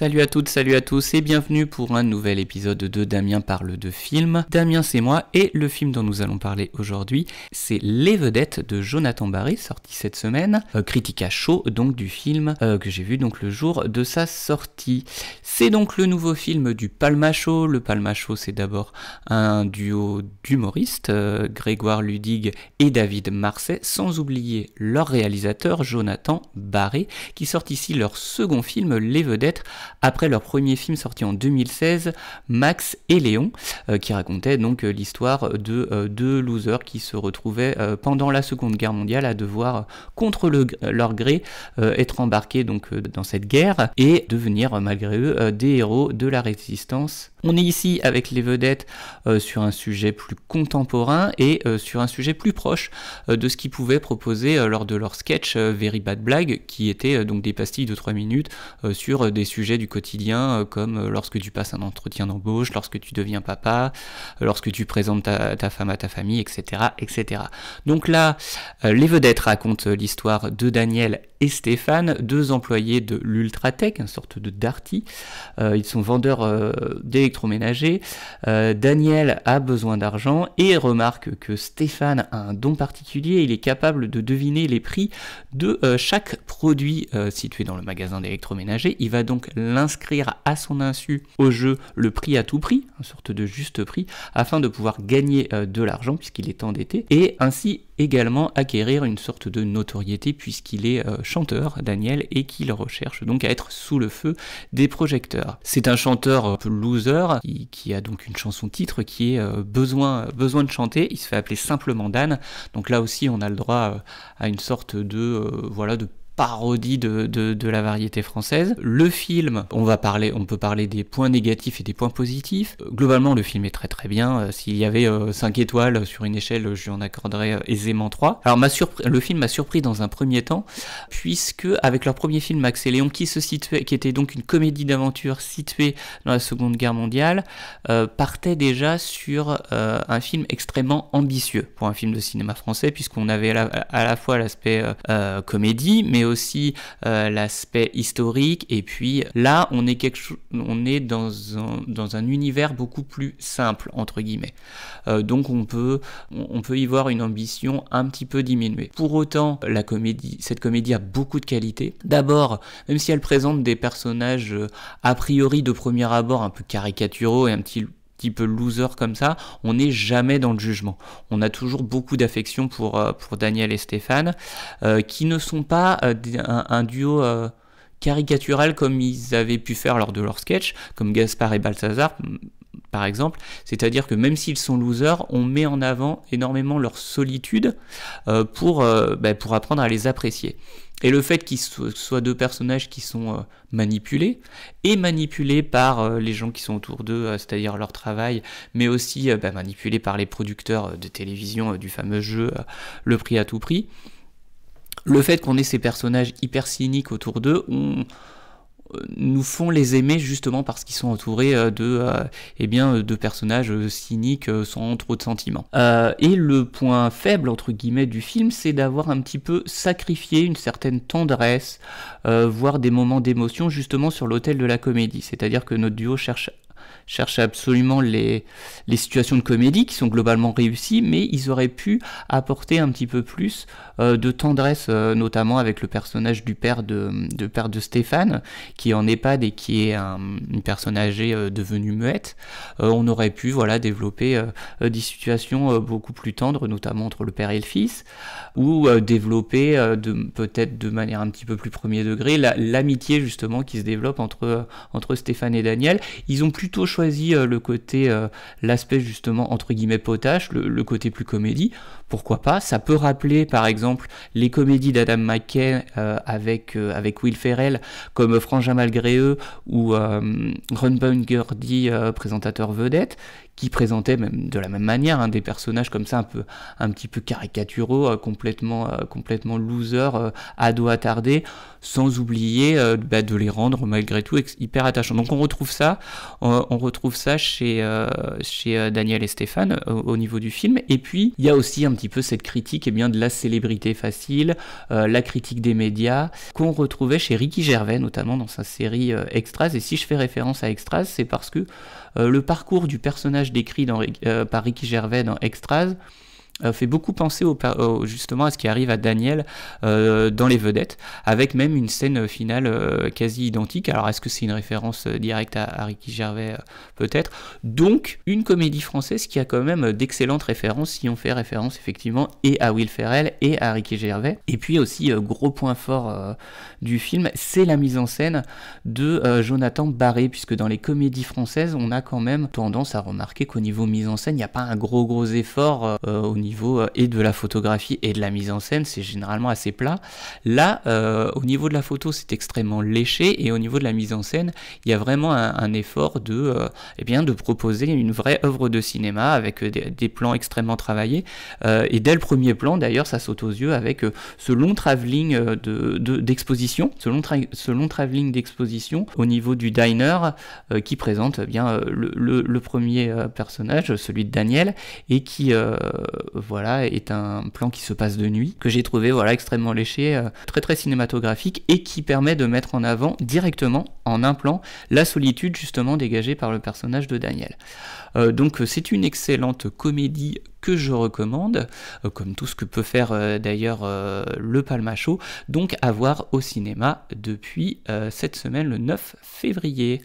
Salut à toutes, salut à tous et bienvenue pour un nouvel épisode de Damien parle de film. Damien c'est moi et le film dont nous allons parler aujourd'hui c'est Les Vedettes de Jonathan Barré, sorti cette semaine, critique à chaud donc du film que j'ai vu donc le jour de sa sortie. C'est donc le nouveau film du Palma Show. Le Palma Show c'est d'abord un duo d'humoristes, Grégoire Ludig et David Marseille, sans oublier leur réalisateur Jonathan Barré qui sortent ici leur second film Les Vedettes, après leur premier film sorti en 2016, Max et Léon, qui racontait donc l'histoire de deux losers qui se retrouvaient pendant la Seconde Guerre mondiale à devoir, contre leur gré, être embarqués donc dans cette guerre et devenir malgré eux des héros de la résistance. On est ici avec Les Vedettes sur un sujet plus contemporain et sur un sujet plus proche de ce qu'ils pouvaient proposer lors de leur sketch Very Bad Blague, qui était donc des pastilles de 3 minutes sur des sujets du quotidien comme lorsque tu passes un entretien d'embauche, lorsque tu deviens papa, lorsque tu présentes ta femme à ta famille, etc. etc. Donc là, Les Vedettes racontent l'histoire de Daniel et Stéphane, deux employés de l'Ultratech, une sorte de Darty. Ils sont vendeurs d'électroménager. Daniel a besoin d'argent et remarque que Stéphane a un don particulier. Il est capable de deviner les prix de chaque produit situé dans le magasin d'électroménager. Il va donc l'inscrire à son insu au jeu le prix à tout prix, une sorte de juste prix, afin de pouvoir gagner de l'argent puisqu'il est endetté et ainsi également acquérir une sorte de notoriété puisqu'il est chanteur, Daniel, et qu'il recherche donc à être sous le feu des projecteurs. C'est un chanteur un peu loser qui a donc une chanson titre qui est besoin de chanter. Il se fait appeler simplement Dan, donc là aussi on a le droit à une sorte de parodie de la variété française. Le film, on peut parler des points négatifs et des points positifs. Globalement, le film est très très bien. S'il y avait 5 étoiles sur une échelle, je lui en accorderais aisément 3. Alors le film m'a surpris dans un premier temps, puisque avec leur premier film Max et Léon, qui était donc une comédie d'aventure située dans la Seconde Guerre mondiale, partait déjà sur un film extrêmement ambitieux pour un film de cinéma français, puisqu'on avait à la fois l'aspect comédie, mais aussi l'aspect historique, et puis là on est dans un univers beaucoup plus simple entre guillemets, donc on peut y voir une ambition un petit peu diminuée. Pour autant, cette comédie a beaucoup de qualités. D'abord, même si elle présente des personnages a priori de premier abord un peu caricaturaux et un petit peu loser comme ça, on n'est jamais dans le jugement. On a toujours beaucoup d'affection pour Daniel et Stéphane, qui ne sont pas un duo caricatural comme ils avaient pu faire lors de leur sketch, comme Gaspard et Balthazar par exemple. C'est-à-dire que même s'ils sont losers, on met en avant énormément leur solitude pour apprendre à les apprécier. Et le fait qu'ils soient deux personnages qui sont manipulés par les gens qui sont autour d'eux, c'est-à-dire leur travail, mais aussi manipulés par les producteurs de télévision du fameux jeu Le Prix à tout prix. Le fait qu'on ait ces personnages hyper cyniques autour d'eux, nous font les aimer justement parce qu'ils sont entourés de personnages cyniques sans trop de sentiments. Et le point faible entre guillemets du film, c'est d'avoir un petit peu sacrifié une certaine tendresse, voire des moments d'émotion justement sur l'autel de la comédie. C'est-à-dire que notre duo cherche absolument les situations de comédie qui sont globalement réussies, mais ils auraient pu apporter un petit peu plus de tendresse, notamment avec le personnage du père de Stéphane, qui est en EHPAD et qui est une personne âgée devenue muette. On aurait pu développer des situations beaucoup plus tendres, notamment entre le père et le fils, ou développer peut-être de manière un petit peu plus premier degré l'amitié justement qui se développe entre Stéphane et Daniel. Ils ont plutôt choisi l'aspect justement entre guillemets potache, le côté plus comédie. Pourquoi pas? Ça peut rappeler par exemple les comédies d'Adam McKay avec Will Ferrell, comme Frangin malgré eux ou Ron Burgundy, présentateur vedette, qui présentait même de la même manière des personnages comme ça un petit peu caricaturaux, complètement losers, ados attardés, sans oublier de les rendre malgré tout hyper attachants. Donc on retrouve ça chez Daniel et Stéphane au niveau du film. Et puis il y a aussi un petit peu cette critique de la célébrité facile, la critique des médias qu'on retrouvait chez Ricky Gervais, notamment dans sa série Extras. Et si je fais référence à Extras, c'est parce que le parcours du personnage décrit par Ricky Gervais dans Extras fait beaucoup penser justement à ce qui arrive à Daniel dans Les Vedettes, avec même une scène finale quasi identique. Alors est-ce que c'est une référence directe à Ricky Gervais? Peut-être. Donc une comédie française qui a quand même d'excellentes références, si on fait référence effectivement et à Will Ferrell et à Ricky Gervais. Et puis aussi gros point fort du film, c'est la mise en scène de Jonathan Barré, puisque dans les comédies françaises on a quand même tendance à remarquer qu'au niveau mise en scène il n'y a pas un gros effort au niveau et de la photographie et de la mise en scène, c'est généralement assez plat. Là, au niveau de la photo, c'est extrêmement léché, et au niveau de la mise en scène, il y a vraiment un effort de proposer une vraie œuvre de cinéma avec des plans extrêmement travaillés. Et dès le premier plan, d'ailleurs, ça saute aux yeux avec ce long travelling d'exposition, ce long travelling d'exposition au niveau du diner qui présente le premier personnage, celui de Daniel, et qui est un plan qui se passe de nuit, que j'ai trouvé extrêmement léché, très cinématographique, et qui permet de mettre en avant directement, en un plan, la solitude justement dégagée par le personnage de Daniel. Donc c'est une excellente comédie que je recommande, comme tout ce que peut faire d'ailleurs le Palma Show, donc à voir au cinéma depuis cette semaine, le 9 février.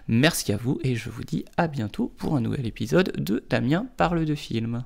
Merci à vous, et je vous dis à bientôt pour un nouvel épisode de Damien parle de film.